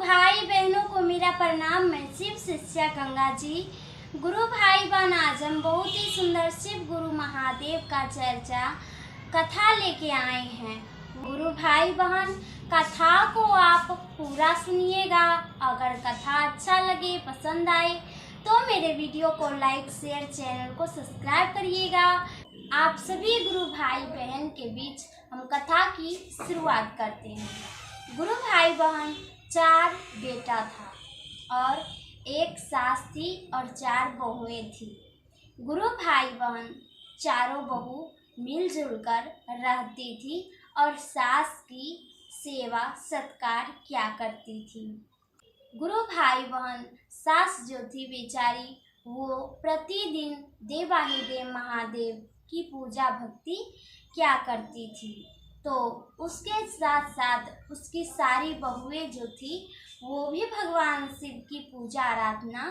भाई बहनों को मेरा प्रणाम। मैं शिव शिष्या गंगा जी। गुरु भाई बहन, आज हम बहुत ही सुंदर शिव गुरु महादेव का चर्चा कथा लेके आए हैं। गुरु भाई बहन, कथा को आप पूरा सुनिएगा। अगर कथा अच्छा लगे, पसंद आए तो मेरे वीडियो को लाइक शेयर, चैनल को सब्सक्राइब करिएगा। आप सभी गुरु भाई बहन के बीच हम कथा की शुरुआत करते हैं। गुरु भाई बहन, 4 बेटा था और 1 सास थी और 4 बहुएं थी। गुरु भाई बहन चारों बहू मिलजुल कर रहती थी और सास की सेवा सत्कार किया करती थी। गुरु भाई बहन, सास जो थी बेचारी, वो प्रतिदिन देवाधिदेव महादेव की पूजा भक्ति क्या करती थी, तो उसके साथ साथ उसकी सारी बहुएं जो थी वो भी भगवान शिव की पूजा आराधना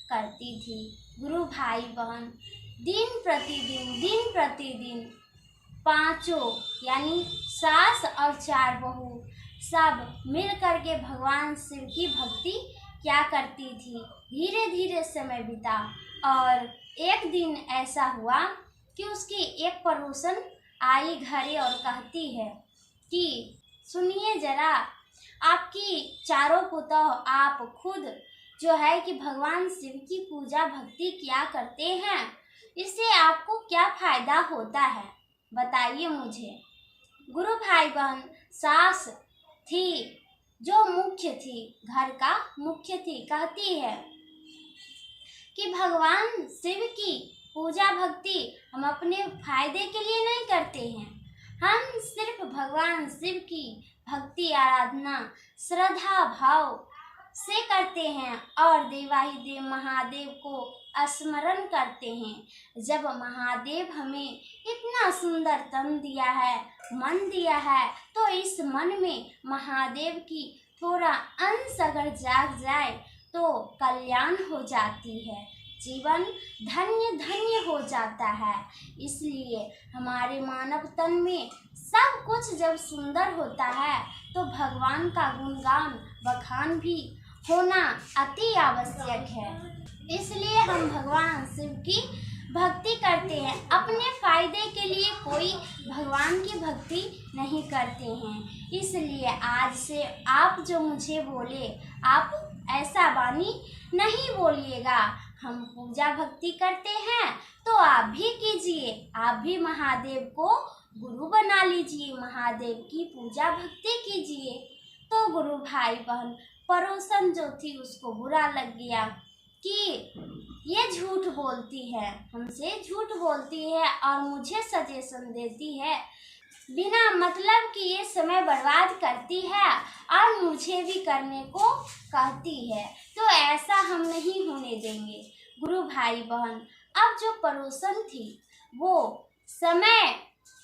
करती थी। गुरु भाई बहन दिन प्रतिदिन पांचों यानी सास और 4 बहू सब मिल कर के भगवान शिव की भक्ति क्या करती थी। धीरे धीरे समय बीता और एक दिन ऐसा हुआ कि उसकी एक पड़ोसन आई घरे और कहती है कि सुनिए जरा, आपकी चारों पुतौह आप खुद जो है कि भगवान शिव की पूजा भक्ति क्या करते हैं, इससे आपको क्या फायदा होता है, बताइए मुझे। गुरु भाई बहन, सास थी जो मुख्य थी, घर का मुख्य थी, कहती है कि भगवान शिव की पूजा भक्ति हम अपने फायदे के लिए नहीं करते हैं। हम सिर्फ भगवान शिव की भक्ति आराधना श्रद्धा भाव से करते हैं और देवाधिदेव महादेव को स्मरण करते हैं। जब महादेव हमें इतना सुंदर तन दिया है, मन दिया है, तो इस मन में महादेव की थोड़ा अंश अगर जाग जाए तो कल्याण हो जाती है, जीवन धन्य धन्य हो जाता है। इसलिए हमारे मानव तन में सब कुछ जब सुंदर होता है तो भगवान का गुणगान बखान भी होना अति आवश्यक है। इसलिए हम भगवान शिव की भक्ति करते हैं, अपने फायदे के लिए कोई भगवान की भक्ति नहीं करते हैं। इसलिए आज से आप जो मुझे बोले, आप ऐसा वाणी नहीं बोलिएगा। हम पूजा भक्ति करते हैं तो आप भी कीजिए, आप भी महादेव को गुरु बना लीजिए, महादेव की पूजा भक्ति कीजिए। तो गुरु भाई बहन, पड़ोसन जो थी उसको बुरा लग गया कि ये झूठ बोलती है, हमसे झूठ बोलती है और मुझे सजेशन देती है, बिना मतलब कि ये समय बर्बाद करती है और मुझे भी करने को कहती है, तो ऐसा हम नहीं होने देंगे। गुरु भाई बहन, अब जो पड़ोसन थी वो समय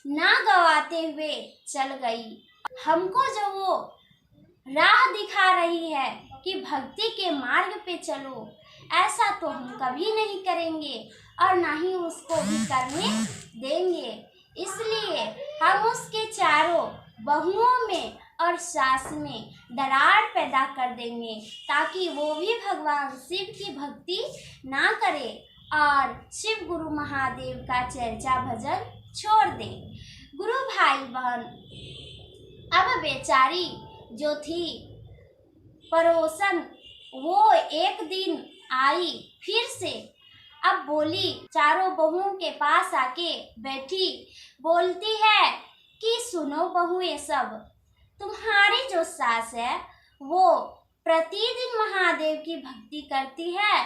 ना गवाते हुए चल गई। हमको जो वो राह दिखा रही है कि भक्ति के मार्ग पे चलो, ऐसा तो हम कभी नहीं करेंगे और ना ही उसको भी करने देंगे। इसलिए हम उसके चारों बहुओं में और सास में दरार पैदा कर देंगे ताकि वो भी भगवान शिव की भक्ति ना करे और शिव गुरु महादेव का चर्चा भजन छोड़ दे। गुरु भाई बहन, अब बेचारी जो थी पड़ोसन, वो एक दिन आई फिर से, अब बोली, चारों बहुओं के पास आके बैठी, बोलती है कि सुनो बहुएं सब, तुम्हारी जो सास है वो प्रतिदिन महादेव की भक्ति करती है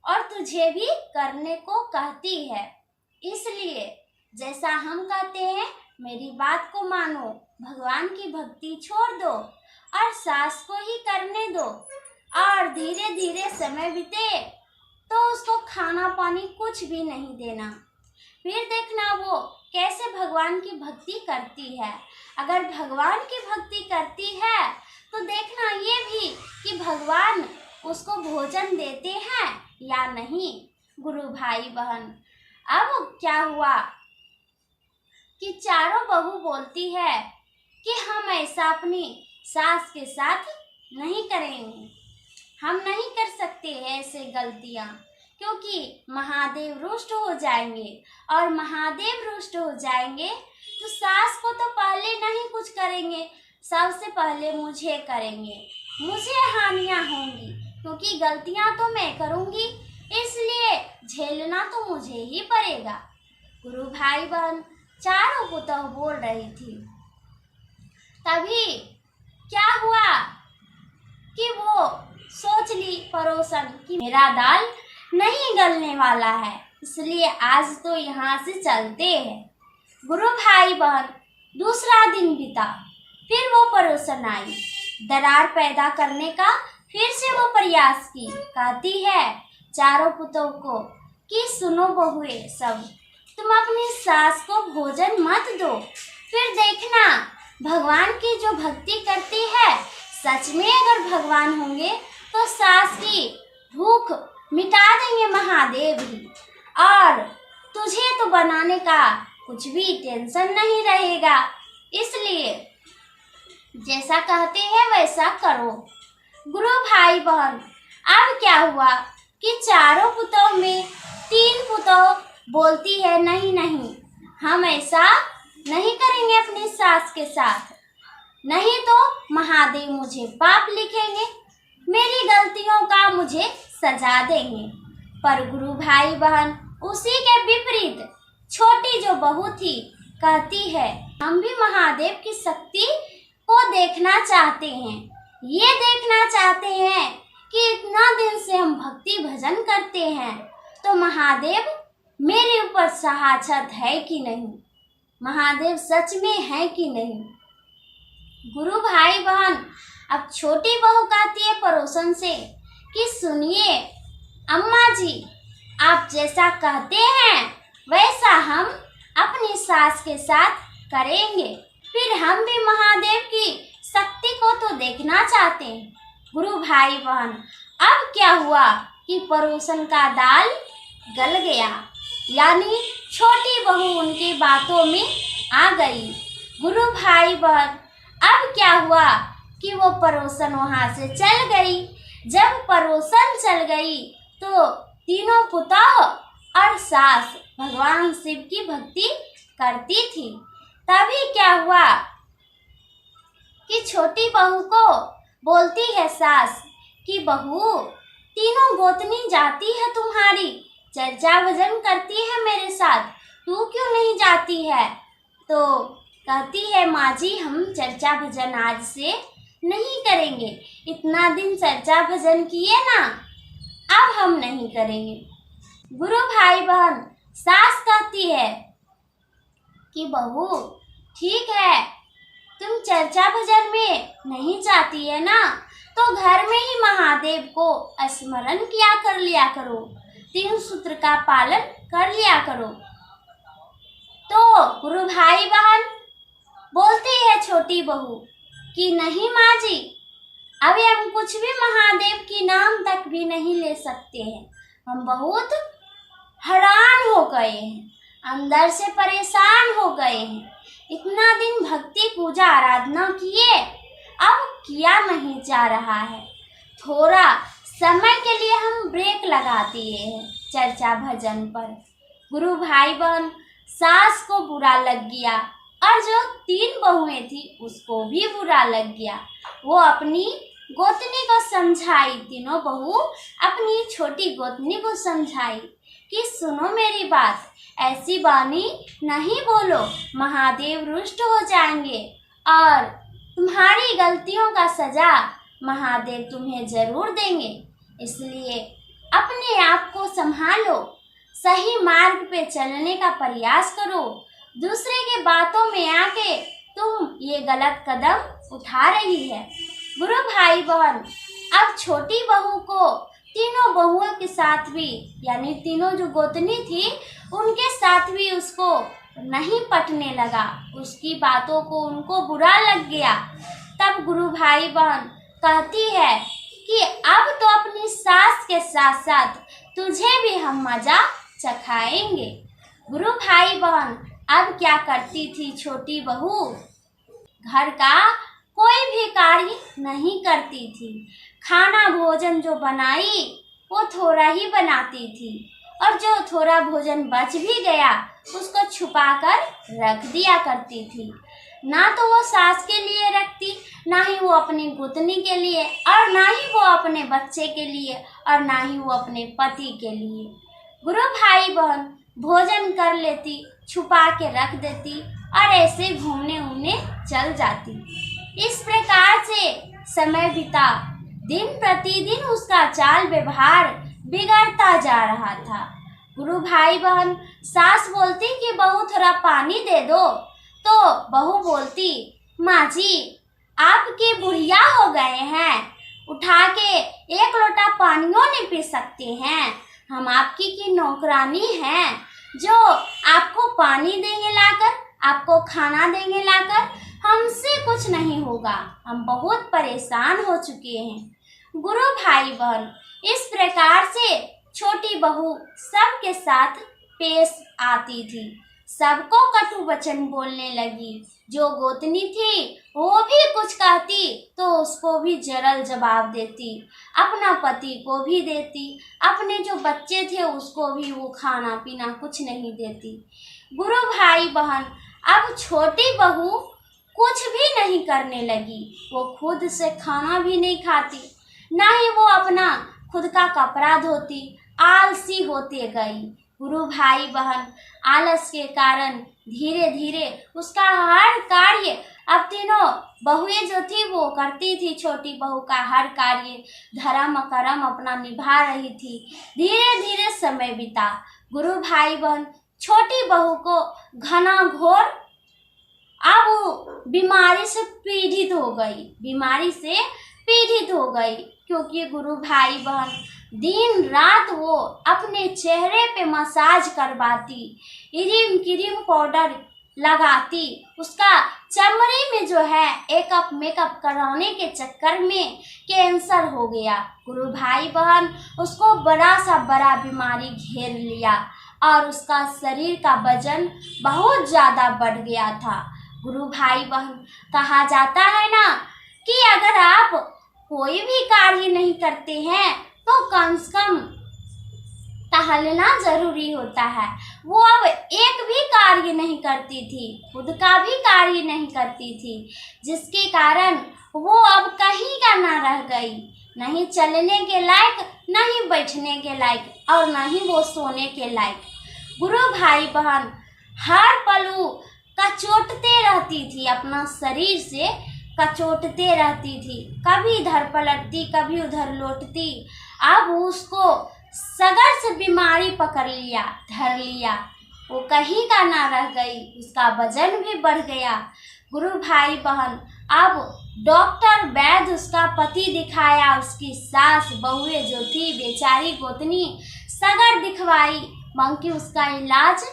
और तुझे भी करने को कहती है। इसलिए जैसा हम कहते हैं मेरी बात को मानो, भगवान की भक्ति छोड़ दो और सास को ही करने दो। और धीरे धीरे समय बीते तो उसको खाना पानी कुछ भी नहीं देना, फिर देखना वो कैसे भगवान की भक्ति करती है। अगर भगवान की भक्ति करती है तो देखना ये भी कि भगवान उसको भोजन देते हैं या नहीं। गुरु भाई बहन, अब क्या हुआ कि चारों बहू बोलती है कि हम ऐसा अपनी सास के साथ नहीं करेंगे। हम नहीं कर सकते ऐसे गलतियाँ, क्योंकि महादेव रुष्ट हो जाएंगे, और महादेव रुष्ट हो जाएंगे तो सास को तो पहले नहीं कुछ करेंगे, सबसे पहले मुझे करेंगे, मुझे हानियाँ होंगी, क्योंकि गलतियाँ तो मैं करूँगी, इसलिए झेलना तो मुझे ही पड़ेगा। गुरु भाई बहन चारों पुतह बोल रही थी। तभी क्या हुआ कि वो सोच ली पड़ोसन कि मेरा दाल नहीं गलने वाला है, इसलिए आज तो यहाँ से चलते हैं। गुरु भाई बहन दूसरा दिन बीता, फिर वो पड़ोसन आई, दरार पैदा करने का फिर से वो प्रयास की। कहती है चारों पुतों को कि सुनो बहुए सब, तुम अपनी सास को भोजन मत दो, फिर देखना भगवान की जो भक्ति करती है, सच में अगर भगवान होंगे तो सास की भूख मिटा देंगे महादेव ही, और तुझे तो बनाने का कुछ भी टेंशन नहीं रहेगा। इसलिए जैसा कहते हैं वैसा करो। गुरु भाई बहन अब क्या हुआ कि चारों पुतों में 3 पुतों बोलती है नहीं नहीं, हम ऐसा नहीं करेंगे अपनी सास के साथ, नहीं तो महादेव मुझे पाप लिखेंगे, मेरी गलतियों का मुझे सजा देंगे। पर गुरु भाई बहन उसी के विपरीत छोटी जो बहू थी कहती है हम भी महादेव की शक्ति को देखना चाहते हैं, ये देखना चाहते हैं कि इतना दिन से हम भक्ति भजन करते हैं तो महादेव मेरे ऊपर सहाछत है कि नहीं, महादेव सच में है कि नहीं। गुरु भाई बहन अब छोटी बहू कहती है पड़ोसन से कि सुनिए अम्मा जी, आप जैसा कहते हैं वैसा हम अपनी सास के साथ करेंगे, फिर हम भी महादेव की शक्ति को तो देखना चाहते हैं। गुरु भाई बहन अब क्या हुआ कि पड़ोसन का दाल गल गया, यानी छोटी बहू उनकी बातों में आ गई। गुरु भाई बहन अब क्या हुआ कि वो पड़ोसन वहाँ से चल गई। जब पड़ोसन चल गई तो तीनों पुतौह और सास भगवान शिव की भक्ति करती थी। तभी क्या हुआ कि छोटी बहू को बोलती है सास कि बहू, तीनों गोतनी जाती है तुम्हारी, चर्चा भजन करती है मेरे साथ, तू क्यों नहीं जाती है? तो कहती है माँ जी हम चर्चा भजन आज से नहीं करेंगे, इतना दिन चर्चा भजन किए ना, अब हम नहीं करेंगे। गुरु भाई बहन सास कहती है कि बहू ठीक है, तुम चर्चा भजन में नहीं जाती है ना, तो घर में ही महादेव को स्मरण किया कर लिया करो, 3 सूत्र का पालन कर लिया करो। तो गुरु भाई बहन बोलती है छोटी बहू कि नहीं माँ जी, अभी हम कुछ भी महादेव की नाम तक भी नहीं ले सकते हैं, हम बहुत हैरान हो गए हैं, अंदर से परेशान हो गए हैं, इतना दिन भक्ति पूजा आराधना किए, अब किया नहीं जा रहा है, थोड़ा समय के लिए हम ब्रेक लगा दिए हैं चर्चा भजन पर। गुरु भाई बहन सास को बुरा लग गया और जो 3 बहुएं थी उसको भी बुरा लग गया। वो अपनी गोतनी को समझाई, तीनों बहू अपनी छोटी गोतनी को समझाई कि सुनो मेरी बात, ऐसी बानी नहीं बोलो, महादेव रुष्ट हो जाएंगे और तुम्हारी गलतियों का सजा महादेव तुम्हें जरूर देंगे, इसलिए अपने आप को संभालो, सही मार्ग पे चलने का प्रयास करो, दूसरे के बातों में आके तुम ये गलत कदम उठा रही है। गुरु भाई बहन अब छोटी बहू को तीनों बहुओं के साथ भी, यानी तीनों जो गोतनी थी उनके साथ भी उसको नहीं पटने लगा, उसकी बातों को उनको बुरा लग गया। तब गुरु भाई बहन कहती है कि अब तो अपनी सास के साथ साथ तुझे भी हम मजा चखाएंगे। गुरु भाई बहन अब क्या करती थी छोटी बहू, घर का कोई भी कार्य नहीं करती थी। खाना भोजन जो बनाई वो थोड़ा ही बनाती थी, और जो थोड़ा भोजन बच भी गया उसको छुपा कर रख दिया करती थी। ना तो वो सास के लिए रखती, ना ही वो अपनी गुतनी के लिए, और ना ही वो अपने बच्चे के लिए, और ना ही वो अपने पति के लिए। गुरु भाई बहन भोजन कर लेती, छुपा के रख देती और ऐसे घूमने उमने चल जाती। इस प्रकार से समय बीता। दिन प्रतिदिन उसका चाल व्यवहार बिगड़ता जा रहा था। गुरु भाई बहन सास बोलती कि बहू थोड़ा पानी दे दो, तो बहू बोलती माँ जी आपके बुढ़िया हो गए हैं, उठा के एक लोटा पानियों नहीं पी सकते हैं, हम आपकी की नौकरानी हैं जो आपको पानी देंगे लाकर, आपको खाना देंगे लाकर, हमसे कुछ नहीं होगा, हम बहुत परेशान हो चुके हैं। गुरु भाई बहन इस प्रकार से छोटी बहू सबके साथ पेश आती थी, सबको कटु वचन बोलने लगी। जो गोतनी थी वो भी कुछ कहती तो उसको भी जरल जवाब देती, अपना पति को भी देती, अपने जो बच्चे थे उसको भी वो खाना पीना कुछ नहीं देती। गुरु भाई बहन अब छोटी बहू कुछ भी नहीं करने लगी, वो खुद से खाना भी नहीं खाती, ना ही वो अपना खुद का कपड़ा धोती, आलसी होते गई। गुरु भाई बहन आलस के कारण धीरे धीरे उसका हर कार्य, अब तीनों बहुएं जो थी वो करती थी, छोटी बहू का हर कार्य धर्म कर्म अपना निभा रही थी। धीरे धीरे समय बीता। गुरु भाई बहन छोटी बहू को घना घोर अब वो बीमारी से पीड़ित हो गई, क्योंकि गुरु भाई बहन दिन रात वो अपने चेहरे पे मसाज करवाती, इरिम क्रीम पाउडर लगाती, उसका चमड़ी में जो है एकअप मेकअप कराने के चक्कर में कैंसर हो गया। गुरु भाई बहन उसको बड़ा सा बड़ा बीमारी घेर लिया और उसका शरीर का वजन बहुत ज़्यादा बढ़ गया था। गुरु भाई बहन कहा जाता है ना कि अगर आप कोई भी कार्य नहीं करते हैं तो कम से कम टहलना जरूरी होता है। वो अब एक भी कार्य नहीं करती थी, खुद का भी कार्य नहीं करती थी, जिसके कारण वो अब कहीं का ना रह गई, नहीं चलने के लायक, नहीं बैठने के लायक, और नहीं वो सोने के लायक। गुरु भाई बहन हर पल कचोटते रहती थी, अपना शरीर से कचोटते रहती थी, कभी इधर पलटती कभी उधर लौटती। अब उसको सगर से बीमारी पकड़ लिया, धर लिया, वो कहीं का ना रह गई, उसका वजन भी बढ़ गया। गुरु भाई बहन अब डॉक्टर वैद्य उसका पति दिखाया, उसकी सास बहुए जो थी बेचारी गोतनी सगर दिखवाई, बल्कि उसका इलाज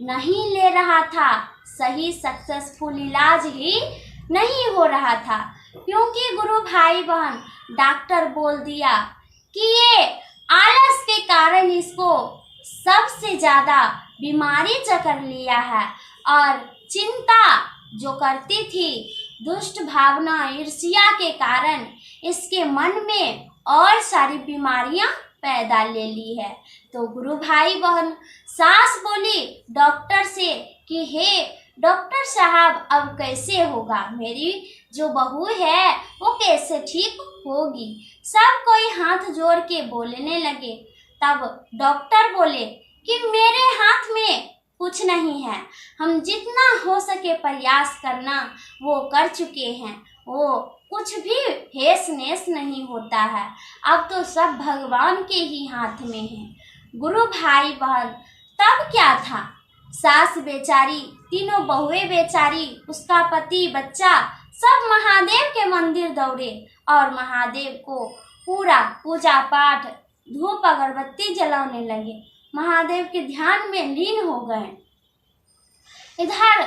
नहीं ले रहा था, सही सक्सेसफुल इलाज ही नहीं हो रहा था, क्योंकि गुरु भाई बहन डॉक्टर बोल दिया कि ये आलस के कारण इसको सबसे ज़्यादा बीमारी जकड़ लिया है, और चिंता जो करती थी, दुष्ट भावना ईर्ष्या के कारण इसके मन में और सारी बीमारियां पैदा ले ली है। तो गुरु भाई बहन सास बोली डॉक्टर से कि हे डॉक्टर साहब अब कैसे होगा, मेरी जो बहू है वो कैसे ठीक होगी। सब कोई हाथ जोड़ के बोलने लगे। तब डॉक्टर बोले कि मेरे हाथ में कुछ नहीं है, हम जितना हो सके प्रयास करना वो कर चुके हैं, वो कुछ भी हेस नेस नहीं होता है, अब तो सब भगवान के ही हाथ में है। गुरु भाई बहन तब क्या था, सास बेचारी, तीनों बहुएं बेचारी, उसका पति बच्चा सब महादेव के मंदिर दौड़े और महादेव को पूरा पूजा पाठ धूप अगरबत्ती जलाने लगे, महादेव के ध्यान में लीन हो गए। इधर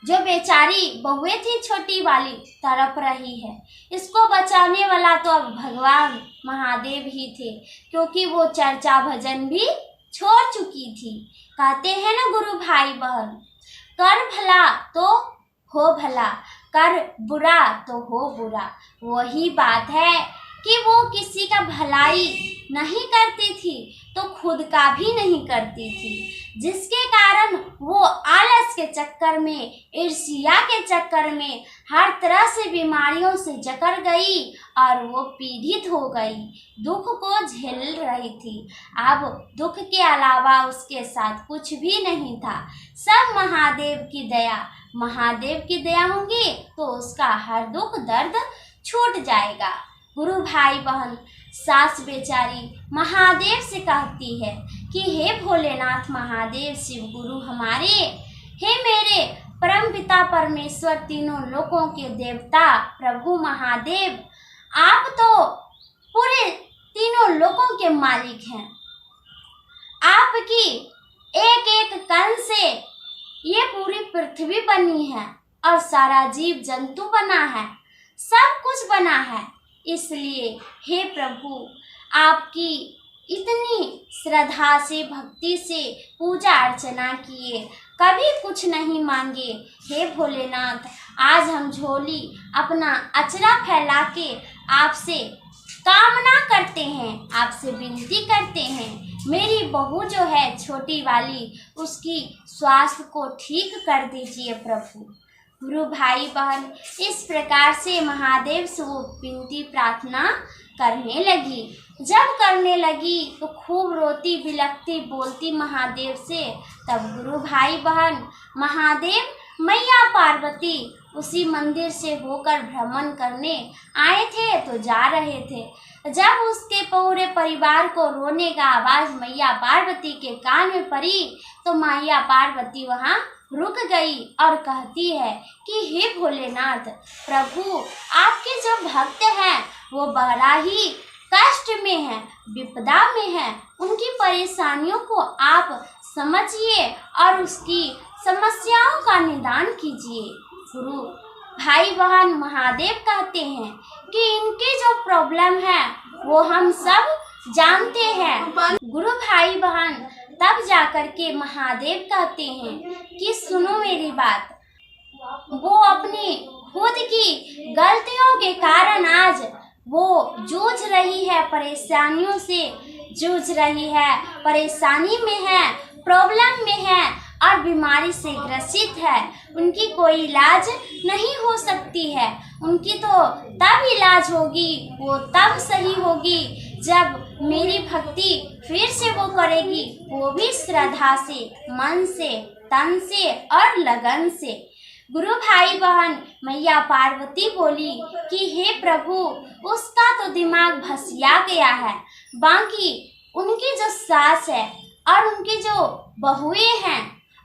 जो बेचारी बहुएं थी छोटी वाली तड़प रही है, इसको बचाने वाला तो अब भगवान महादेव ही थे, क्योंकि वो चर्चा भजन भी छोड़ चुकी थी। कहते हैं ना गुरु भाई बहन, कर भला तो हो भला, कर बुरा तो हो बुरा। वही बात है कि वो किसी का भलाई नहीं करती थी तो खुद का भी नहीं करती थी, जिसके कारण वो आलस के चक्कर में, ईर्ष्या के चक्कर में हर तरह से बीमारियों से जकड़ गई और वो पीड़ित हो गई, दुख को झेल रही थी। अब दुख के अलावा उसके साथ कुछ भी नहीं था, सब महादेव की दया। महादेव की दया होगी तो उसका हर दुख दर्द छूट जाएगा। गुरु भाई बहन, सास बेचारी महादेव से कहती है कि हे भोलेनाथ महादेव शिव गुरु हमारे, हे मेरे परम पिता परमेश्वर, तीनों लोकों के देवता प्रभु महादेव, आप तो पूरे तीनों लोकों के मालिक हैं। आपकी एक एक कण से ये पूरी पृथ्वी बनी है और सारा जीव जंतु बना है, सब कुछ बना है। इसलिए हे प्रभु, आपकी इतनी श्रद्धा से, भक्ति से पूजा अर्चना किए, कभी कुछ नहीं मांगे। हे भोलेनाथ, आज हम झोली अपना अचरा फैला के आपसे कामना करते हैं, आपसे विनती करते हैं, मेरी बहू जो है छोटी वाली, उसकी स्वास्थ्य को ठीक कर दीजिए प्रभु। गुरु भाई बहन, इस प्रकार से महादेव से वो विनती प्रार्थना करने लगी। जब करने लगी तो खूब रोती बिलखती बोलती महादेव से। तब गुरु भाई बहन, महादेव मैया पार्वती उसी मंदिर से होकर भ्रमण करने आए थे तो जा रहे थे। जब उसके पूरे परिवार को रोने का आवाज मैया पार्वती के कान में पड़ी तो मैया पार्वती वहाँ रुक गई और कहती है कि हे भोलेनाथ प्रभु, आपके जो भक्त हैं वो बड़ा ही कष्ट में हैं, विपदा में हैं, उनकी परेशानियों को आप समझिए और उसकी समस्याओं का निदान कीजिए। गुरु भाई बहन, महादेव कहते हैं कि इनकी जो प्रॉब्लम है वो हम सब जानते हैं। गुरु भाई बहन, तब जाकर के महादेव कहते हैं कि सुनो मेरी बात, वो अपनी खुद की गलतियों के कारण आज वो जूझ रही है, परेशानियों से जूझ रही है, परेशानी में है, प्रॉब्लम में है और बीमारी से ग्रसित है। उनकी कोई इलाज नहीं हो सकती है, उनकी तो तब इलाज होगी, वो तब सही होगी जब मेरी भक्ति फिर से वो करेगी, वो भी श्रद्धा से, मन से, तन से और लगन से। गुरु भाई बहन, मैया पार्वती बोली कि हे प्रभु, उसका तो दिमाग भसिया गया है, बाकी उनकी जो सास है और उनकी जो बहुएं हैं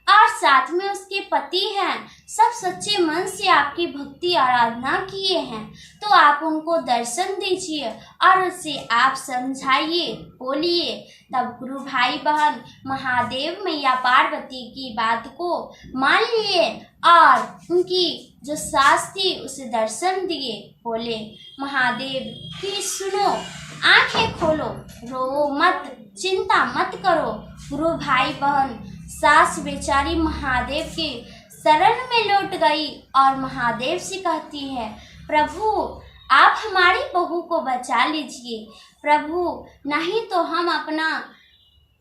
और साथ में उसके पति हैं, सब सच्चे मन से आपकी भक्ति आराधना किए हैं, तो आप उनको दर्शन दीजिए और उसे आप समझाइए, बोलिए। तब गुरु भाई बहन महादेव मैया पार्वती की बात को मान लिए और उनकी जो सास थी उसे दर्शन दिए। बोले महादेव कि सुनो, आंखें खोलो, रो मत, चिंता मत करो। गुरु भाई बहन, सास बेचारी महादेव के शरण में लौट गई और महादेव से कहती है, प्रभु आप हमारी बहू को बचा लीजिए प्रभु, नहीं तो हम अपना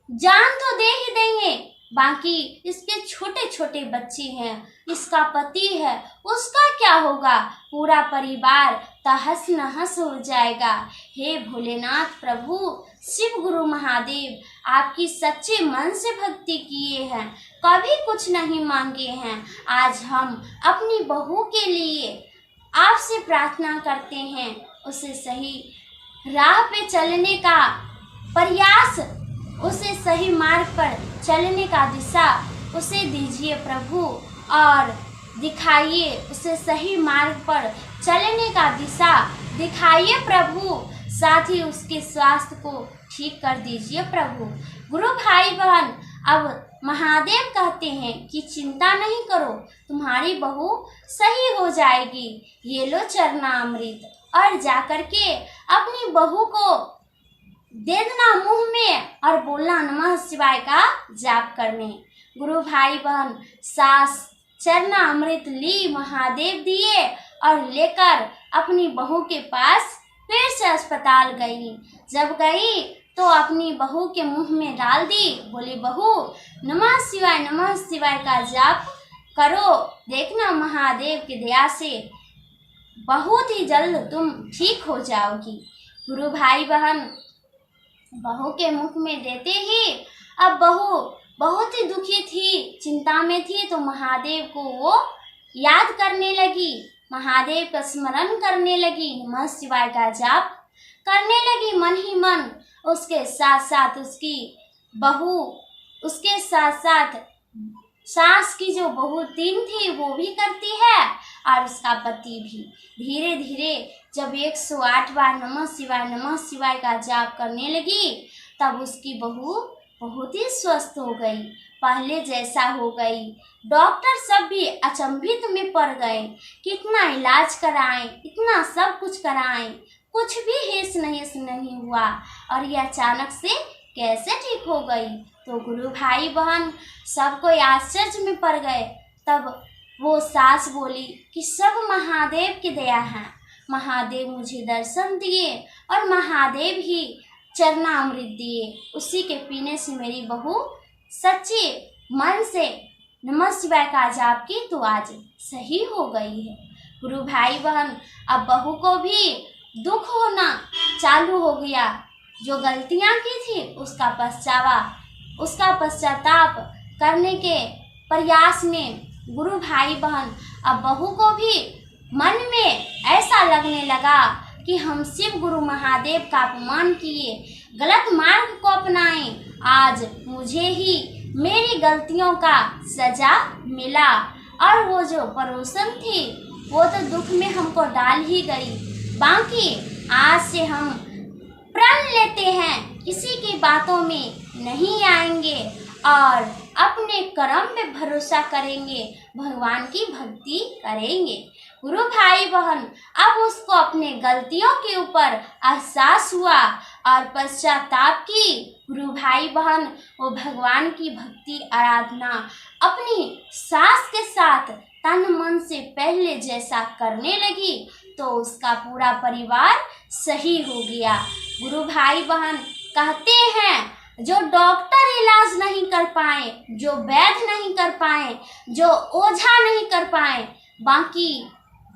जान तो दे ही देंगे, बाकी इसके छोटे छोटे बच्चे हैं, इसका पति है, उसका क्या होगा, पूरा परिवार तहस नहस हो जाएगा। हे भोलेनाथ प्रभु शिव गुरु महादेव, आपकी सच्चे मन से भक्ति किए हैं, कभी कुछ नहीं मांगे हैं। आज हम अपनी बहू के लिए आपसे प्रार्थना करते हैं, उसे सही राह पे चलने का प्रयास, उसे सही मार्ग पर चलने का दिशा उसे दीजिए प्रभु और दिखाइए, उसे सही मार्ग पर चलने का दिशा दिखाइए प्रभु, साथ ही उसके स्वास्थ्य को ठीक कर दीजिए प्रभु। गुरु भाई बहन, अब महादेव कहते हैं कि चिंता नहीं करो, तुम्हारी बहू सही हो जाएगी, ये लो चरणामृत और जाकर के अपनी बहू को दे देना मुंह में और बोलना नमः शिवाय का जाप करने। गुरु भाई बहन, सास चरणामृत ली, महादेव दिए और लेकर अपनी बहू के पास फिर से अस्पताल गई। जब गई तो अपनी बहू के मुंह में डाल दी। बोली, बहू नमः शिवाय का जाप करो, देखना महादेव की दया से बहुत ही जल्द तुम ठीक हो जाओगी। गुरु भाई बहन बहू के मुख में देते ही अब बहू बहुत ही दुखी थी, चिंता में थी, तो महादेव को वो याद करने लगी, महादेव का स्मरण करने लगी, नमः शिवाय का जाप करने लगी मन ही मन। उसके साथ साथ उसकी बहू, उसके साथ साथ सास की जो बहू तीन थी वो भी करती है और उसका पति भी। धीरे धीरे जब 108 बार नमः शिवाय का जाप करने लगी तब उसकी बहू बहुत ही स्वस्थ हो गई, पहले जैसा हो गई। डॉक्टर सब भी अचंभित में पड़ गए, कितना इलाज कराएं, इतना सब कुछ कराएं, कुछ भी हेस नहीं हुआ और ये अचानक से कैसे ठीक हो गई। तो गुरु भाई बहन सब कोई आश्चर्य में पड़ गए। तब वो सास बोली कि सब महादेव की दया है, महादेव मुझे दर्शन दिए और महादेव ही चरणामृत दिए, उसी के पीने से मेरी बहू सच्चे मन से नमः शिवाय का जाप की तो आज सही हो गई है। गुरु भाई बहन अब बहू को भी दुख होना चालू हो गया, जो गलतियां की थी उसका पश्चाताप करने के प्रयास में गुरु भाई बहन अब बहू को भी मन में ऐसा लगने लगा कि हम शिव गुरु महादेव का अपमान किए, गलत मार्ग को अपनाए, आज मुझे ही मेरी गलतियों का सजा मिला। और वो जो पड़ोसन थी वो तो दुख में हमको डाल ही गई, बाकी आज से हम प्रण लेते हैं किसी की बातों में नहीं आएंगे और अपने कर्म पे भरोसा करेंगे, भगवान की भक्ति करेंगे। गुरु भाई बहन अब उसको अपने गलतियों के ऊपर एहसास हुआ और पश्चाताप की। गुरु भाई बहन वो भगवान की भक्ति आराधना अपनी सास के साथ तन मन से पहले जैसा करने लगी तो उसका पूरा परिवार सही हो गया। गुरु भाई बहन कहते हैं जो डॉक्टर इलाज नहीं कर पाए, जो वैद्य नहीं कर पाए, जो ओझा नहीं कर पाए, बाकी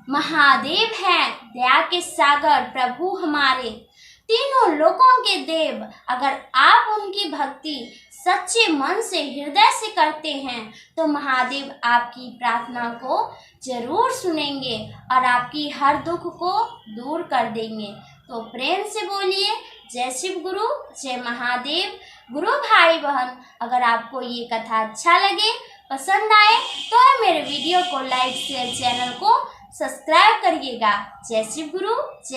महादेव है दया के सागर प्रभु हमारे, तीनों लोकों के देव। अगर आप उनकी भक्ति सच्चे मन से हृदय से करते हैं तो महादेव आपकी प्रार्थना को जरूर सुनेंगे और आपकी हर दुख को दूर कर देंगे। तो प्रेम से बोलिए जय शिव गुरु, जय महादेव। गुरु भाई बहन अगर आपको ये कथा अच्छा लगे, पसंद आए तो मेरे वीडियो को लाइक शेयर, चैनल को सब्सक्राइब करिएगा। जय शिव गुरु, जय